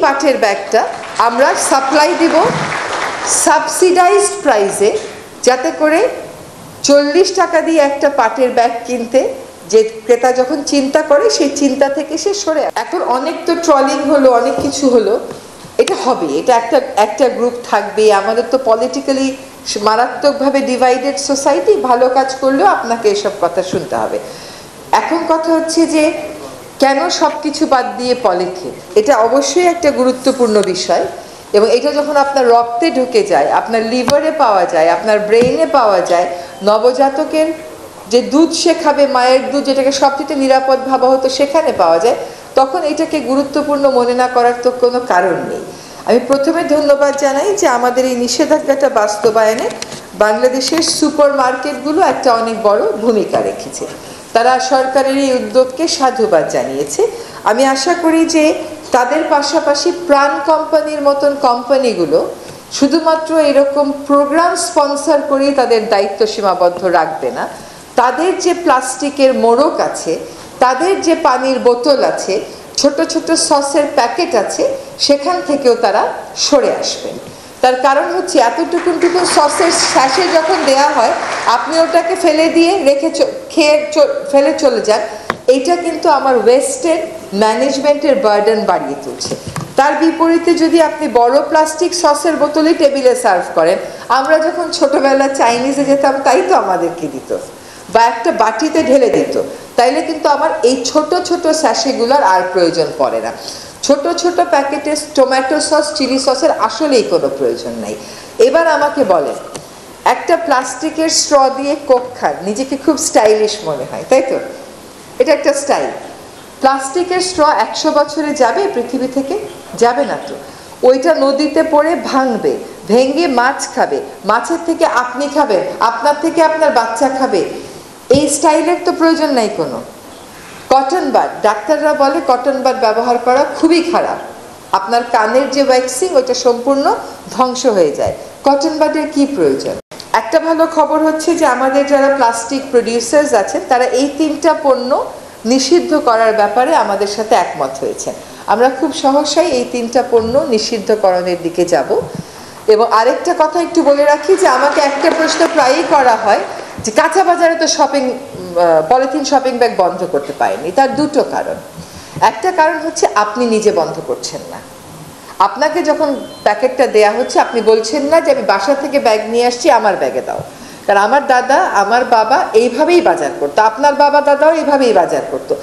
পাটের ব্যাগটা আমরা সাপ্লাই দিব সাবসিডাইজড প্রাইসে, যাতে করে 40 টাকা দিয়ে একটা পাটের ব্যাগ কিনতে যে ক্রেতা যখন চিন্তা করে সেই চিন্তা থেকে সে সরে। এখন অনেক তো ট্রলিং হলো, অনেক কিছু হলো, এটা হবে, এটা একটা গ্রুপ থাকবে। আমাদের তো পলিটিক্যালি মারাত্মকভাবে ডিভাইডেড সোসাইটি, ভালো কাজ করলেও আপনাকে এসব কথা শুনতে হবে। এখন কথা হচ্ছে যে কেন সব কিছু বাদ দিয়ে পলিথিন, এটা অবশ্যই একটা গুরুত্বপূর্ণ বিষয়, এবং এটা যখন আপনার রক্তে ঢুকে যায়, আপনার লিভারে পাওয়া যায়, আপনার ব্রেইনে পাওয়া যায়, নবজাতকের যে দুধ সে খাবে, মায়ের দুধ যেটাকে সবচেয়ে নিরাপদ ভাবা হতো সেখানে পাওয়া যায়, তখন এটাকে গুরুত্বপূর্ণ মনে না করার তো কোনো কারণ নেই। আমি প্রথমে ধন্যবাদ জানাই যে আমাদের এই নিষেধাজ্ঞাটা বাস্তবায়নে বাংলাদেশের সুপার মার্কেটগুলো একটা অনেক বড় ভূমিকা রেখেছে। তারা সরকারের এই উদ্যোগকে সাধুবাদ জানিয়েছে। আমি আশা করি যে তাদের পাশাপাশি প্রাণ কোম্পানির মতন কোম্পানিগুলো শুধুমাত্র এরকম প্রোগ্রাম স্পন্সর করেই তাদের দায়িত্ব সীমাবদ্ধ রাখবে না, তাদের যে প্লাস্টিকের মোড়ক আছে, তাদের যে পানির বোতল আছে, ছোট ছোট সসের প্যাকেট আছে, সেখান থেকেও তারা সরে আসবেন। তার কারণ হচ্ছে এতটুকুন সসের স্যাশে যখন দেয়া হয়, আপনি ওটাকে ফেলে দিয়ে খেয়ে ফেলে চলে যান, এইটা কিন্তু আমার ওয়েস্টের ম্যানেজমেন্টের বার্ডেন বাড়িয়ে তুলছে। তার বিপরীতে যদি আপনি বড় প্লাস্টিক সসের বোতলে টেবিলে সার্ভ করেন, আমরা যখন ছোটবেলা চাইনিজে যেতাম তাই তো আমাদেরকে দিত, বা একটা বাটিতে ঢেলে দিত, তাইলে কিন্তু আমার এই ছোট ছোট স্যাশেগুলোর আর প্রয়োজন পড়ে না। ছোট ছোট প্যাকেটে টমেটো সস, চিলি সসের আসলেই কোনো প্রয়োজন নাই। এবার আমাকে বলেন, একটা প্লাস্টিকের স্ট্র দিয়ে কোক খান, নিজেকে খুব স্টাইলিশ মনে হয়, তাই তো? এটা একটা স্টাইল। প্লাস্টিকের স্ট্র 100 বছরে যাবে পৃথিবী থেকে? যাবে না তো। ওইটা নদীতে পড়ে ভাঙবে, ভেঙে মাছ খাবে, মাছের থেকে আপনি খাবেন, আপনার থেকে আপনার বাচ্চা খাবে। এই স্টাইলের তো প্রয়োজন নাই কোনো। কটন বাড, ডাক্তাররা বলে কটন বাড ব্যবহার করা খুবই খারাপ, আপনার কানের যে ওয়্যাক্সিং ওইটা সম্পূর্ণ ধ্বংস হয়ে যায়। কটন বাডের কি প্রয়োজন? একটা ভালো খবর হচ্ছে যে আমাদের যারা প্লাস্টিক প্রডিউসার্স আছেন তারা এই 3টা পণ্য নিষিদ্ধ করার ব্যাপারে আমাদের সাথে একমত হয়েছেন। আমরা খুব সহসাই এই 3টা পণ্য নিষিদ্ধকরণের দিকে যাব। এবং আরেকটা কথা একটু বলে রাখি যে আমাকে একটা প্রশ্ন প্রায়ই করা হয় যে কাঁচা বাজারে তো পলিথিন শপিং ব্যাগ বন্ধ করতে পারেনি। তার 2টো কারণ। একটা কারণ হচ্ছে আপনি নিজে বন্ধ করছেন না। আপনাকে যখন প্যাকেটটা দেয়া হচ্ছে আপনি বলছেন না যে আমি বাসা থেকে ব্যাগ নিয়ে আসছি, আমার ব্যাগে দাও। কারণ আমার দাদা, আমার বাবা এইভাবেই বাজার করতো, আপনার বাবা দাদাও এইভাবেই বাজার করতো।